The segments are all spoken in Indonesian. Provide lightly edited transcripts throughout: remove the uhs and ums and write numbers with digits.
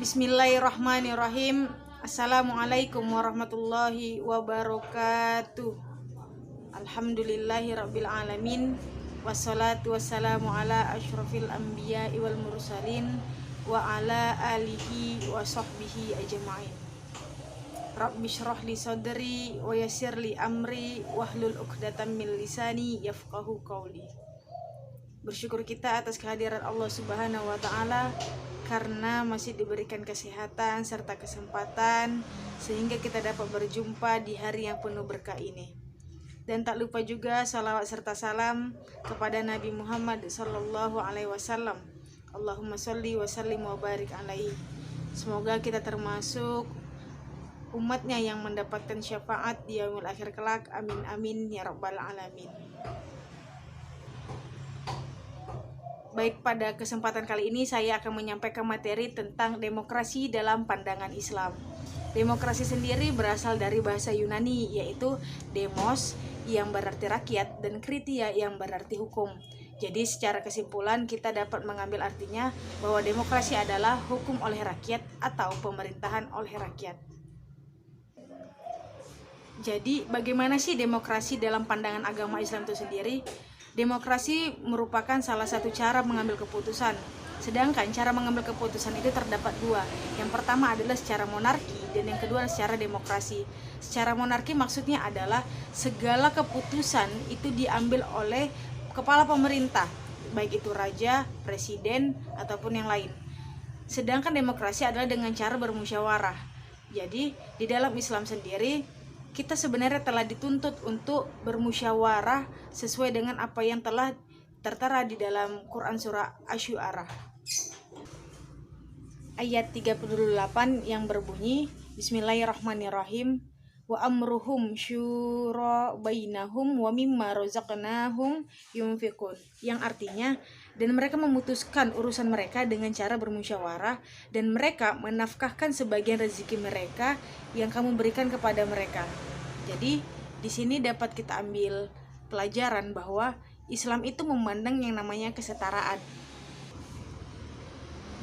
Bismillahirrahmanirrahim. Assalamualaikum warahmatullahi wabarakatuh. Alhamdulillahirabbil alamin. Wassalatu wassalamu ala asyrafil anbiya'i wal mursalin wa ala alihi wa sahbihi ajma'in. Rabbi shrah li sadri wa yassir li amri wahlul 'uqdatam min lisani yafqahu qawli. Bersyukur kita atas kehadiran Allah Subhanahu wa taala karena masih diberikan kesehatan serta kesempatan sehingga kita dapat berjumpa di hari yang penuh berkah ini. Dan tak lupa juga salawat serta salam kepada Nabi Muhammad sallallahu alaihi wasallam. Allahumma sholli wa sallim wa barik alaihi. Semoga kita termasuk umatnya yang mendapatkan syafaat di yaumil akhir kelak. Amin amin ya rabbal alamin. Baik, pada kesempatan kali ini saya akan menyampaikan materi tentang demokrasi dalam pandangan Islam. Demokrasi sendiri berasal dari bahasa Yunani, yaitu demos yang berarti rakyat dan kritia yang berarti hukum. Jadi secara kesimpulan kita dapat mengambil artinya bahwa demokrasi adalah hukum oleh rakyat atau pemerintahan oleh rakyat. Jadi bagaimana sih demokrasi dalam pandangan agama Islam itu sendiri? Demokrasi merupakan salah satu cara mengambil keputusan. Sedangkan cara mengambil keputusan itu terdapat dua. Yang pertama adalah secara monarki dan yang kedua secara demokrasi. Secara monarki maksudnya adalah segala keputusan itu diambil oleh kepala pemerintah, baik itu raja, presiden, ataupun yang lain. Sedangkan demokrasi adalah dengan cara bermusyawarah. Jadi di dalam Islam sendiri kita sebenarnya telah dituntut untuk bermusyawarah sesuai dengan apa yang telah tertera di dalam Quran surah Asy-Syu'ara ayat 38 yang berbunyi Bismillahirrahmanirrahim wa amruhum syura bainahum wa mimma razaqnahum yunfiqun, yang artinya dan mereka memutuskan urusan mereka dengan cara bermusyawarah dan mereka menafkahkan sebagian rezeki mereka yang kamu berikan kepada mereka. Jadi di sini dapat kita ambil pelajaran bahwa Islam itu memandang yang namanya kesetaraan.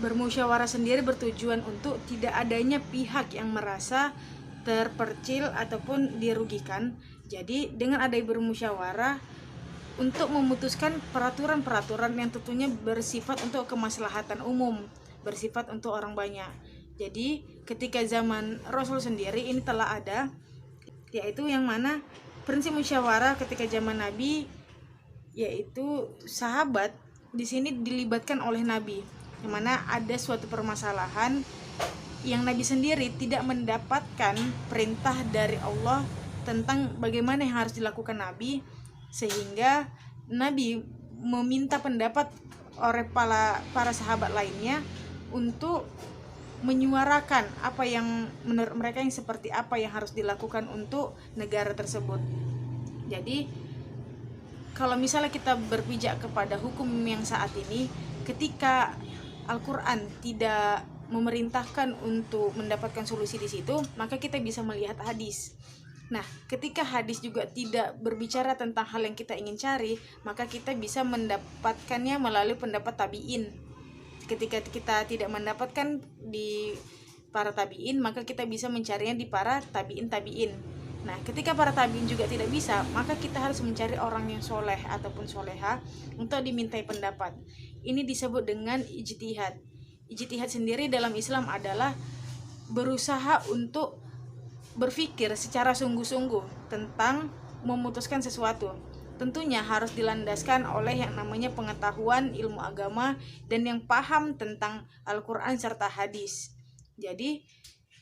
Bermusyawarah sendiri bertujuan untuk tidak adanya pihak yang merasa terpercil ataupun dirugikan. Jadi dengan adanya bermusyawarah untuk memutuskan peraturan-peraturan yang tentunya bersifat untuk kemaslahatan umum, bersifat untuk orang banyak. Jadi ketika zaman Rasul sendiri ini telah ada, yaitu yang mana prinsip musyawarah ketika zaman Nabi, yaitu sahabat di sini dilibatkan oleh Nabi, yang mana ada suatu permasalahan yang Nabi sendiri tidak mendapatkan perintah dari Allah tentang bagaimana yang harus dilakukan Nabi, sehingga Nabi meminta pendapat oleh para sahabat lainnya untuk menyuarakan apa yang menurut mereka yang seperti apa yang harus dilakukan untuk negara tersebut. Jadi kalau misalnya kita berpijak kepada hukum yang saat ini, ketika Al-Quran tidak memerintahkan untuk mendapatkan solusi di situ, maka kita bisa melihat hadis. Nah, ketika hadis juga tidak berbicara tentang hal yang kita ingin cari, maka kita bisa mendapatkannya melalui pendapat tabi'in. Ketika kita tidak mendapatkan di para tabi'in, maka kita bisa mencarinya di para tabi'in. Nah, ketika para tabi'in juga tidak bisa, maka kita harus mencari orang yang soleh ataupun soleha untuk dimintai pendapat. Ini disebut dengan ijtihad. Ijtihad sendiri dalam Islam adalah berusaha untuk berpikir secara sungguh-sungguh tentang memutuskan sesuatu. Tentunya harus dilandaskan oleh yang namanya pengetahuan ilmu agama dan yang paham tentang Al-Quran serta hadis. Jadi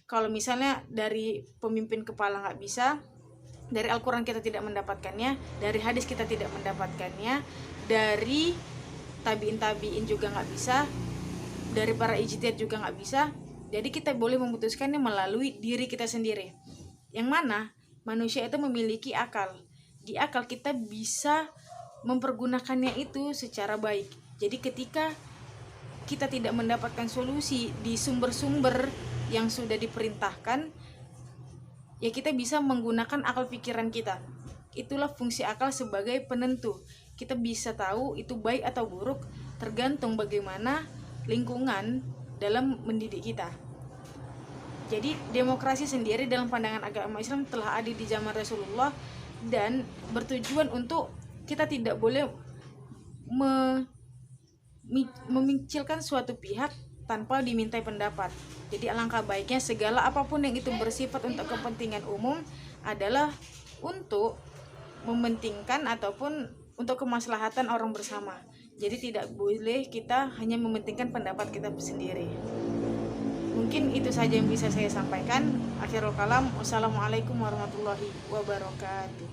kalau misalnya dari pemimpin kepala nggak bisa, dari Al-Quran kita tidak mendapatkannya, dari hadis kita tidak mendapatkannya, dari tabiin juga nggak bisa, dari para ijtihad juga nggak bisa. Jadi kita boleh memutuskannya melalui diri kita sendiri, yang mana manusia itu memiliki akal. Di akal kita bisa mempergunakannya itu secara baik. Jadi ketika kita tidak mendapatkan solusi di sumber-sumber yang sudah diperintahkan, ya kita bisa menggunakan akal pikiran kita. Itulah fungsi akal sebagai penentu. Kita bisa tahu itu baik atau buruk tergantung bagaimana lingkungan dalam mendidik kita. Jadi demokrasi sendiri dalam pandangan agama Islam telah ada di zaman Rasulullah dan bertujuan untuk kita tidak boleh memicilkan suatu pihak tanpa dimintai pendapat. Jadi alangkah baiknya segala apapun yang itu bersifat untuk kepentingan umum adalah untuk mementingkan ataupun untuk kemaslahatan orang bersama. Jadi tidak boleh kita hanya mementingkan pendapat kita sendiri. Mungkin itu saja yang bisa saya sampaikan. Akhirul kalam. Wassalamualaikum warahmatullahi wabarakatuh.